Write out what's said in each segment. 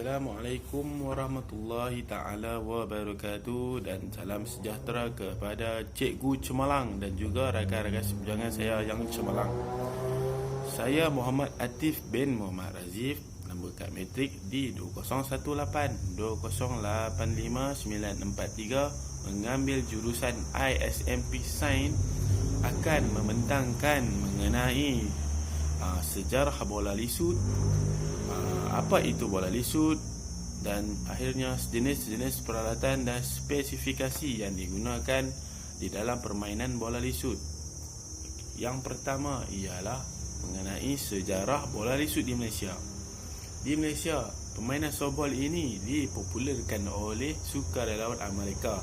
Assalamualaikum warahmatullahi ta'ala wabarakatuh. Dan salam sejahtera kepada Cikgu Cemerlang dan juga rakan-rakan seperjuangan saya yang cemerlang. Saya Muhammad Atif bin Muhammad Razif. Nombor kad matrik di 2018-2085943. Mengambil jurusan ISMP Sains. Akan membentangkan mengenai sejarah bola lisu, apa itu bola lisu, dan akhirnya jenis-jenis peralatan dan spesifikasi yang digunakan di dalam permainan bola lisu. Yang pertama ialah mengenai sejarah bola lisu di Malaysia. Di Malaysia, permainan softball ini dipopularkan oleh sukarelawan Amerika,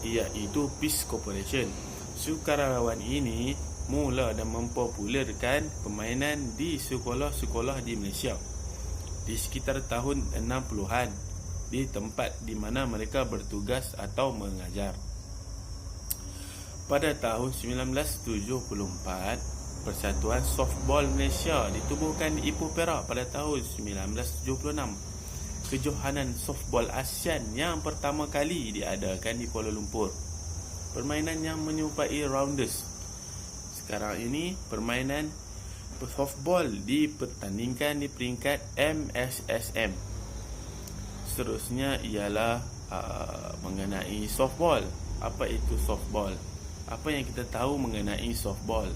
iaitu Peace Corporation. Sukarelawan ini mula dan mempopularkan permainan di sekolah-sekolah di Malaysia di sekitar tahun 60-an, di tempat di mana mereka bertugas atau mengajar. Pada tahun 1974, Persatuan Softball Malaysia ditubuhkan di Ipoh Perak pada tahun 1976. Kejohanan softball ASEAN yang pertama kali diadakan di Kuala Lumpur. Permainan yang menyerupai rounders. Sekarang ini permainan softball dipertandingkan di peringkat MSSM. Seterusnya ialah mengenai softball. Apa itu softball? Apa yang kita tahu mengenai softball?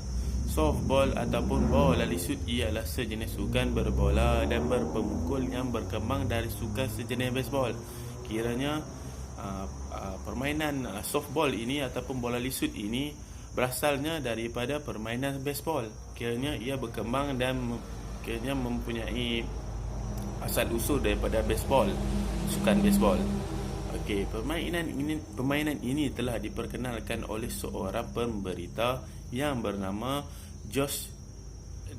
Softball ataupun bola lisu ialah sejenis sukan berbola dan berpemukul yang berkembang dari sukan sejenis baseball. Kiranya permainan softball ini ataupun bola lisu ini berasalnya daripada permainan baseball. Kiranya ia berkembang dan kiranya mempunyai asal usul daripada baseball, sukan baseball. Okey, permainan ini telah diperkenalkan oleh seorang pemberita yang bernama George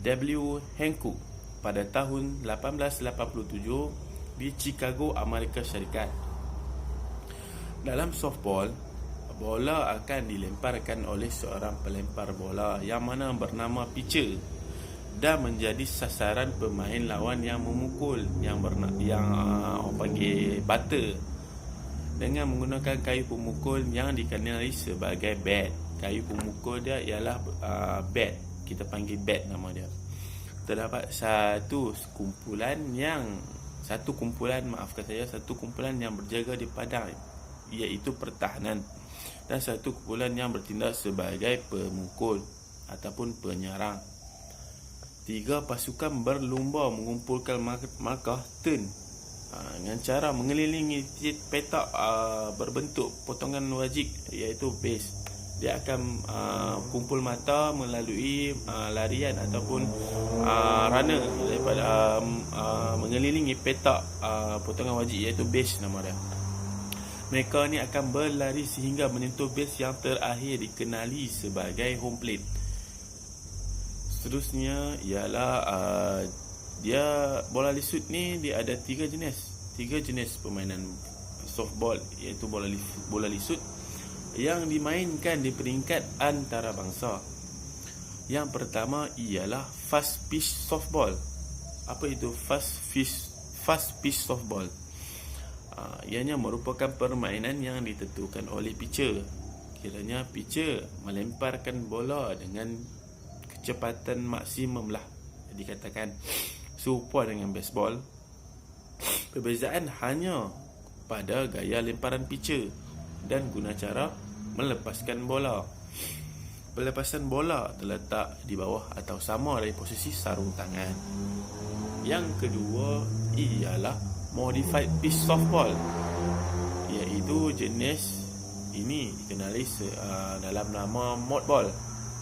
W. Hancock pada tahun 1887 di Chicago, Amerika Syarikat. Dalam softball, bola akan dilemparkan oleh seorang pelempar bola yang mana bernama pitcher dan menjadi sasaran pemain lawan yang memukul yang orang panggil batter dengan menggunakan kayu pemukul yang dikenali sebagai bat. Kayu pemukul dia ialah bat. Kita panggil bat nama dia. Terdapat satu kumpulan yang berjaga di padang, iaitu pertahanan, dan satu kumpulan yang bertindak sebagai pemukul ataupun penyerang. 3 pasukan berlumba mengumpulkan markah turn dengan cara mengelilingi petak berbentuk potongan wajik, iaitu base. Dia akan kumpul mata melalui larian ataupun runner daripada mengelilingi petak potongan wajik, iaitu base nama dia. Mereka ni akan berlari sehingga menyentuh base yang terakhir dikenali sebagai home plate. Seterusnya ialah bola lisu ni dia ada 3 jenis permainan softball, iaitu bola lisu yang dimainkan di peringkat antarabangsa. Yang pertama ialah fast pitch softball. Apa itu fast pitch softball? Ianya merupakan permainan yang ditentukan oleh pitcher. Kiranya pitcher melemparkan bola dengan kecepatan maksimum lah, dikatakan serupa dengan baseball. Perbezaan hanya pada gaya lemparan pitcher dan guna cara melepaskan bola. Pelepasan bola terletak di bawah atau sama dari posisi sarung tangan. Yang kedua ialah modified pitch softball, iaitu jenis ini dikenali dalam nama modball.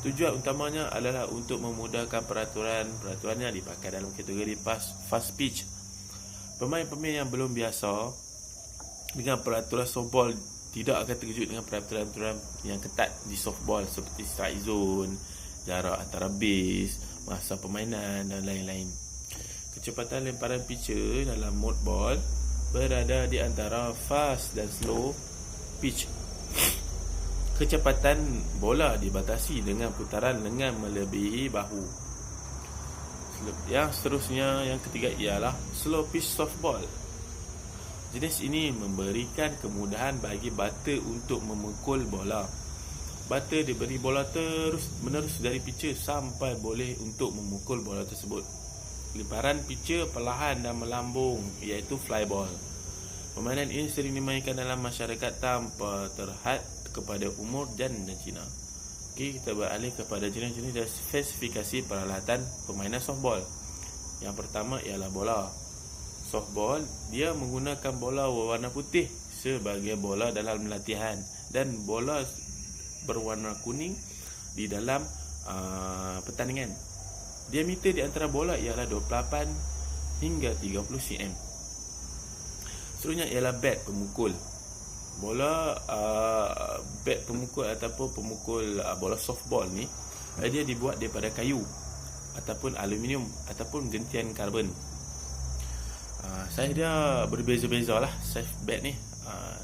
Tujuan utamanya adalah untuk memudahkan peraturannya dipakai dalam kategori fast pitch. Pemain-pemain yang belum biasa dengan peraturan softball tidak akan terkejut dengan peraturan yang ketat di softball seperti strike zone, jarak antara base, masa permainan dan lain-lain. Kecepatan lemparan pitcher dalam modball berada di antara fast dan slow pitch. Kecepatan bola dibatasi dengan putaran lengan melebihi bahu. Yang seterusnya, yang ketiga ialah slow pitch softball. Jenis ini memberikan kemudahan bagi batter untuk memukul bola. Batter diberi bola terus menerus dari pitcher sampai boleh untuk memukul bola tersebut. Lemparan pitcher perlahan dan melambung, iaitu fly ball. Permainan ini sering dimainkan dalam masyarakat tanpa terhad kepada umur dan Cina. Okey, kita beralih kepada jenis-jenis dan spesifikasi peralatan permainan softball. Yang pertama ialah bola. Softball, dia menggunakan bola berwarna putih sebagai bola dalam latihan dan bola berwarna kuning di dalam pertandingan. Diameter di antara bola ialah 28 hingga 30 cm. Seterusnya ialah bat pemukul. Bola bat pemukul ataupun pemukul bola softball ni, dia dibuat daripada kayu ataupun aluminium ataupun gentian karbon. Saiz dia berbeza-beza lah saiz bat ni,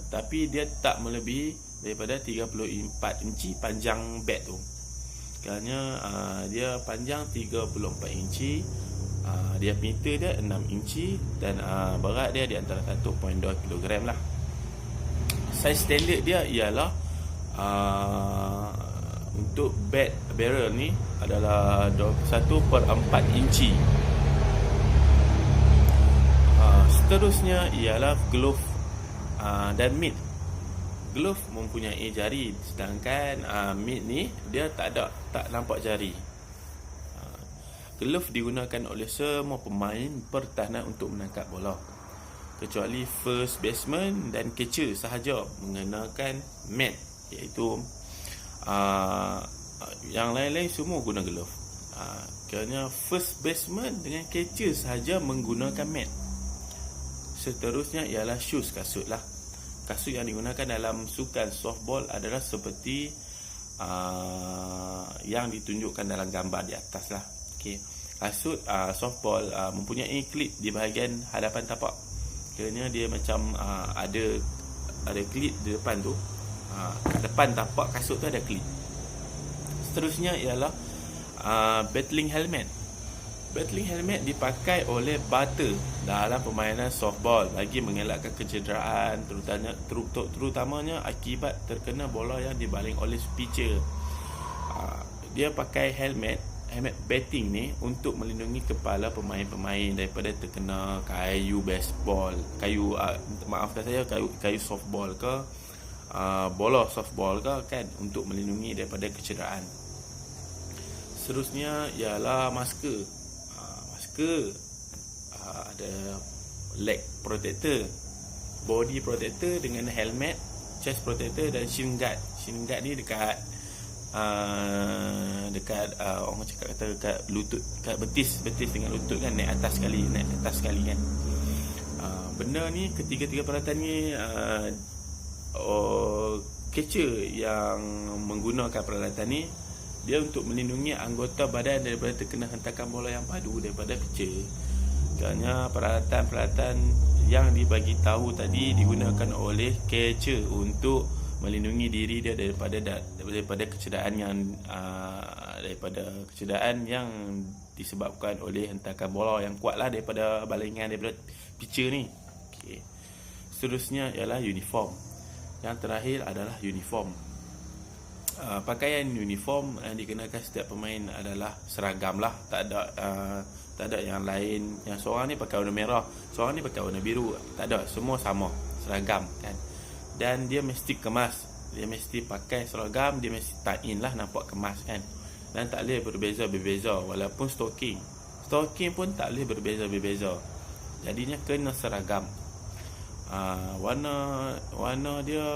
tapi dia tak melebihi daripada 34 inci panjang bat tu. Kerana dia panjang 34 inci, diameter dia 6 inci dan berat dia di antara 1.2 kg lah. Saiz standard dia ialah untuk bat barrel ni adalah 1/4 inci. Seterusnya ialah glove dan mitt. Glove mempunyai jari, sedangkan mitt ni dia tak nampak jari. Glove digunakan oleh semua pemain pertahanan untuk menangkap bola, kecuali first baseman dan catcher sahaja mengenakan mat, iaitu yang lain-lain semua guna glove. Kerana first baseman dengan catcher sahaja menggunakan mat. Seterusnya ialah shoes, kasut lah. Kasut yang digunakan dalam sukan softball adalah seperti yang ditunjukkan dalam gambar di atas lah. Okay. Kasut softball mempunyai klip di bahagian hadapan tapak. Kerana dia macam ada klip di depan tu. Depan tapak kasut tu ada klip. Seterusnya ialah battling helmet. Battling helmet dipakai oleh batter dalam permainan softball bagi mengelakkan kecederaan, terutamanya akibat terkena bola yang dibaling oleh pitcher. Dia pakai helmet batting ni untuk melindungi kepala pemain-pemain daripada terkena kayu baseball, kayu softball ke, bola softball ke kan, untuk melindungi daripada kecederaan. Seterusnya ialah masker. Ada leg protector, body protector dengan helmet, chest protector dan shin guard. Shin guard ni dekat orang cakap kata dekat lutut, dekat betis dengan lutut kan, naik atas sekali kan. Benda ni, ketiga-tiga peralatan ni catcher yang menggunakan peralatan ni, dia untuk melindungi anggota badan daripada terkena hentakan bola yang padu daripada pitcher. Kerana peralatan-peralatan yang dibagi tahu tadi digunakan oleh catcher untuk melindungi diri dia daripada kecederaan yang disebabkan oleh hentakan bola yang kuatlah daripada balingan daripada pitcher ni. Okay. Seterusnya ialah uniform. Yang terakhir adalah uniform. Pakaian uniform yang dikenakan setiap pemain adalah seragam lah. Tak ada yang lain. Yang seorang ni pakai warna merah, seorang ni pakai warna biru. Tak ada, semua sama, seragam kan. Dan dia mesti kemas. Dia mesti pakai seragam, dia mesti tie-in lah, nampak kemas kan. Dan tak boleh berbeza-berbeza. Walaupun stocking pun tak boleh berbeza-berbeza. Jadinya kena seragam. Warna dia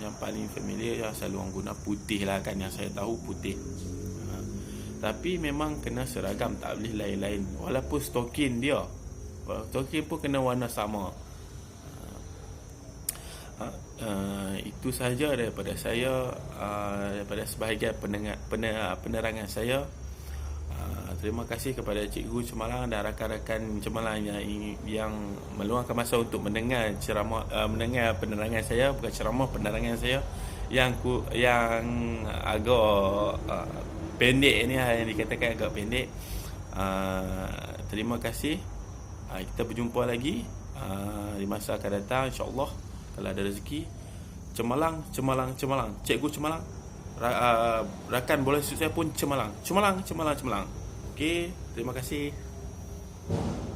yang paling familiar yang selalu orang guna putih lah kan, yang saya tahu putih. Tapi memang kena seragam, tak boleh lain-lain. Walaupun stocking pun kena warna sama. Itu sahaja daripada saya, daripada sebahagian penerangan saya. Terima kasih kepada Cikgu Cemerlang dan rakan-rakan Cemerlang yang meluangkan masa untuk mendengar mendengar penerangan saya, bukan ceramah, penerangan saya yang agak pendek ni, yang dikatakan agak pendek. Terima kasih. Kita berjumpa lagi Di masa akan datang, insya-Allah, kalau ada rezeki, Cemalang, Cemalang, Cemalang. Cikgu Cemalang, rakan bola lisut saya pun Cemalang. Cemalang, Cemalang, Cemalang. Okey, terima kasih.